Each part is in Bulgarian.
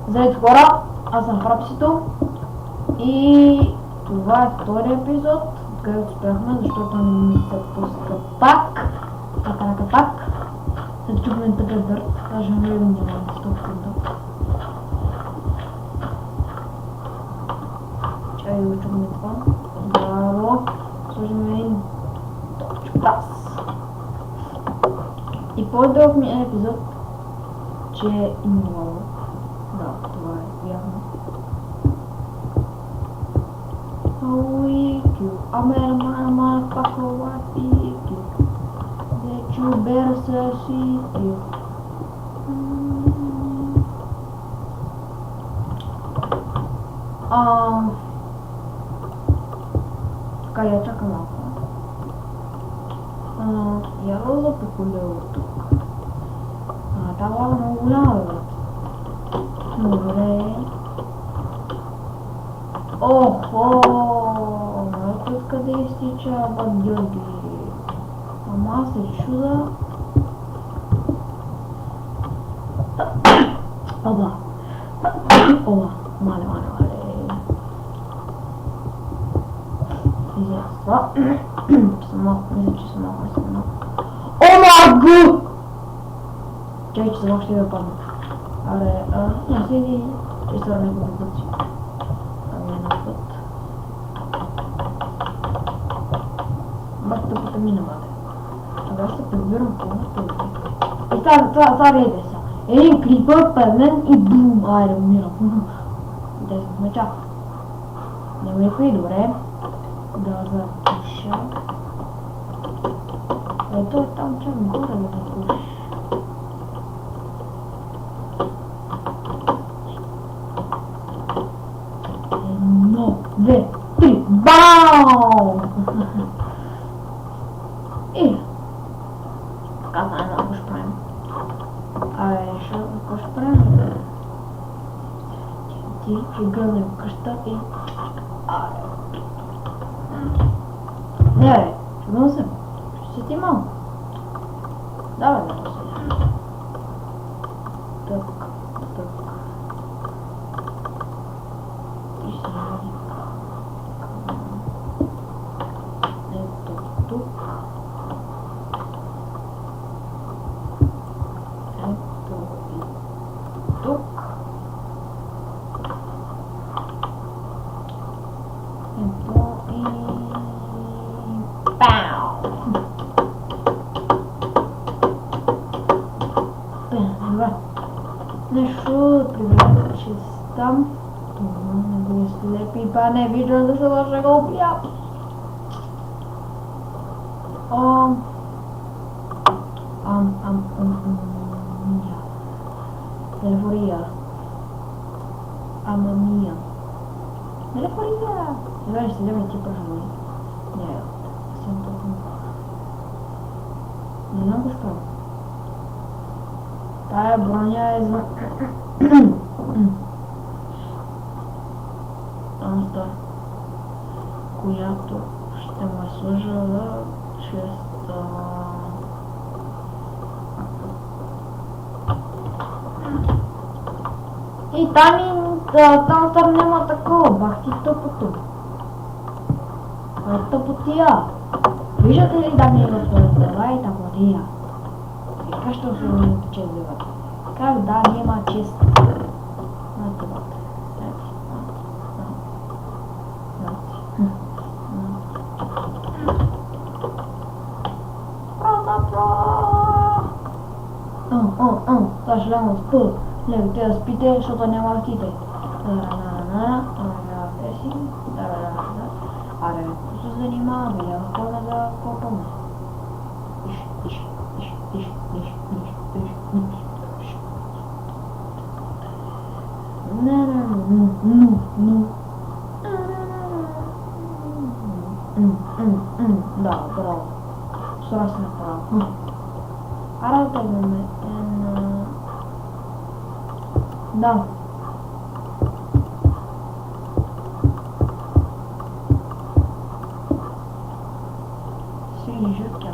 Здравейте хора, аз съм Фрапсито и това е втория епизод, където спряхме, защото не ми се пуска пак. След чухме така дърт, даже не видим няма 100%. Чай да го чухме това. Браво, сложим един точка прас. И по-дълъг ми е епизод, че има лава. Да, това е вярно. Ама паховати дечу берса си. Така я чакам малко. Я го запекуля от тук. Тази лава много голяма бе. Добре. Охо! Ето откъде изтича бадьоги. Ама аз се чуда. Оба! Мале. Изяства. Мисля, че съм малко. Омагу! Чай, че съм още да падна. Аре, няма седи. Че стара някакво път си. Една път. Бак тъпата мина, бате. Сега ще се прибирам пълната. И това гледайте сега. Един крипър, певнен и бум. Айде, умирам. 10 меча. Няма никой, добре. Да запиша. Ето е там, че ми горе да запиша. Едно, две, три, бау! И така знае какво ще правим. Какво ще правим? Ти гърнем къща и... Не бе, чудно се. Ще си ти малко. Давай да се. Тък. Ти ще ради. Ето тук. Ето и тук. Ето и... Пау! Добре. Нещо прибирам, че там. Това не го излепи, па не виждам да се лъжа го убия. Телефория. Амамия. Телефория. Добре, ще вземе ти пържали. Не, съм толкова. Не знам го справя. Тая броня е за... която ще ме служа честа. И там няма такова, бах ти тъпото. Това е тъпотия. Виждате ли, дами и господа, това е тъпотия. И как ще освободим чест девата? Как да няма чест? На това. Съжалявам с пъл. Легате да спите, защото няма актите. Аре, ако се занимаваме, няма хора да копаме. Да, браво. Срочно направо. Аре да имаме една... Да. Свири жутка.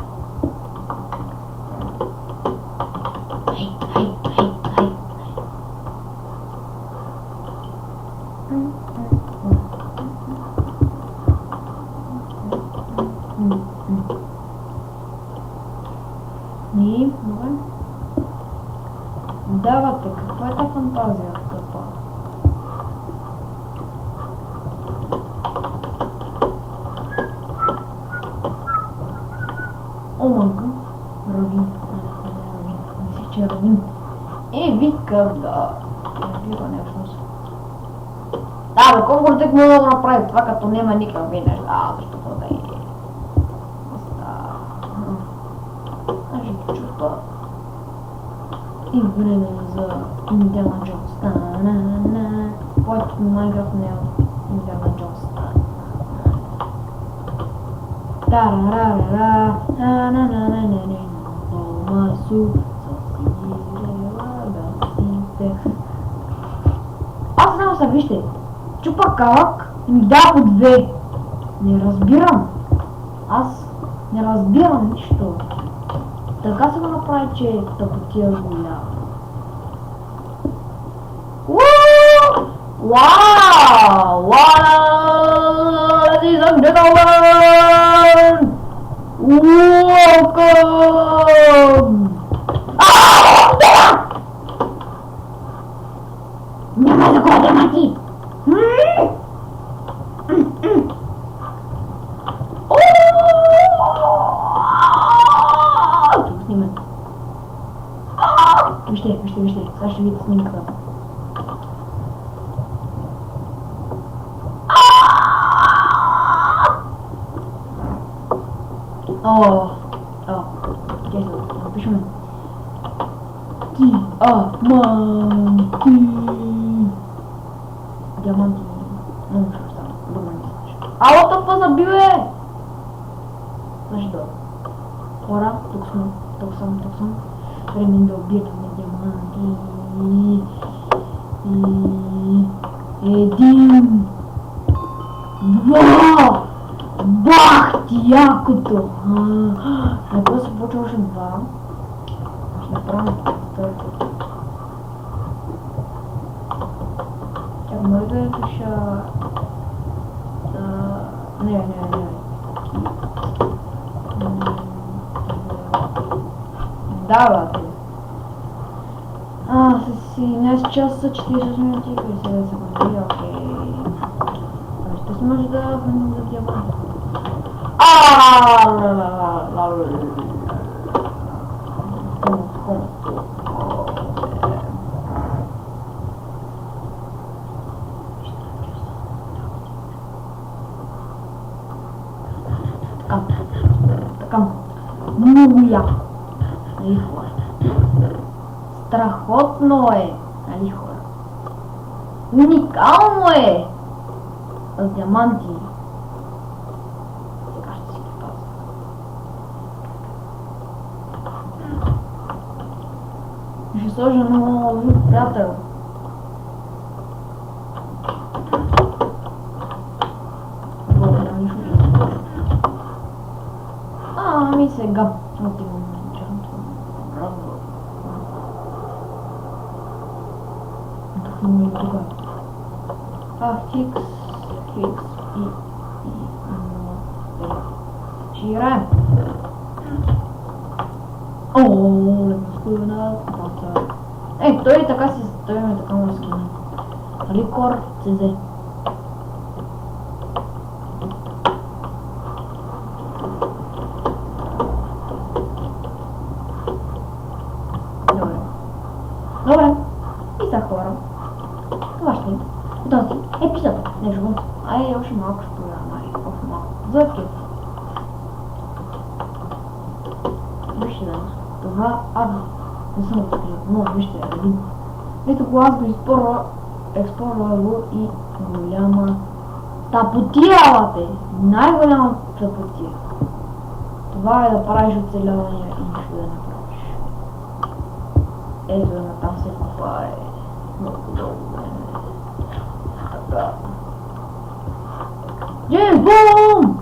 Давате, каква е та фантазия тъпа? О, майка. Равин. Мисля, че е Равин. Вика да... Вика нещо. Да, бе, колко тък мога да направи това, като няма никакъв винеш. Защо да е? Значи, чувства. И време за Индиана Джонс. Който Майнкрафт не е Индиана Джонс. Тарарарара, аз само са, вижте, чупа калък и ми дава по две. Не разбирам. Аз не разбирам нищо. Така се го направи, че тъпотия голяма. Wow! Ladies and gentlemen! Welcome! Няма да го мати! Тук снимай. Вижте, сега ще видите снимката. Напишем Диаманти. Много ще остана. Добре, не знаеш. Ало, тъпа забиве! Значи да. Хора, тук съм. Време да обираме диаманти. Един. Два! Бах ти якото! Ако се почва още два, ще направим търпо. Чакай, може да реша... Не. Давате. С 11 часа 40 минути и 50 секунди, окей. Ще се може да храним за диамант. Така. Много яко. Нали хора? Страхотно е. Нали хора? Уникално е. С диаманти. Сега ще си ги пазя. Ще сложа много друг приятел. Ами сега отивам на джанто. Духни ми тук. Хикс и Шираем. Лепоскуна пата. Той така си стоиме, така му скина. Рекорд ЦЗ. Добре. И са хора. Това ще е този епизод. Не живо. Още малко ще погледам. Още малко. За кеф. Вижте да. Това аз не съм открил. Но вижте, един. Ето го аз го експлорвало и голяма тъпотия, бате. Най-голяма тъпотия. Това е да правиш оцеляване и нищо да не правиш. Ето да натам се копае. Много дълго. Така. Джеймс Бум!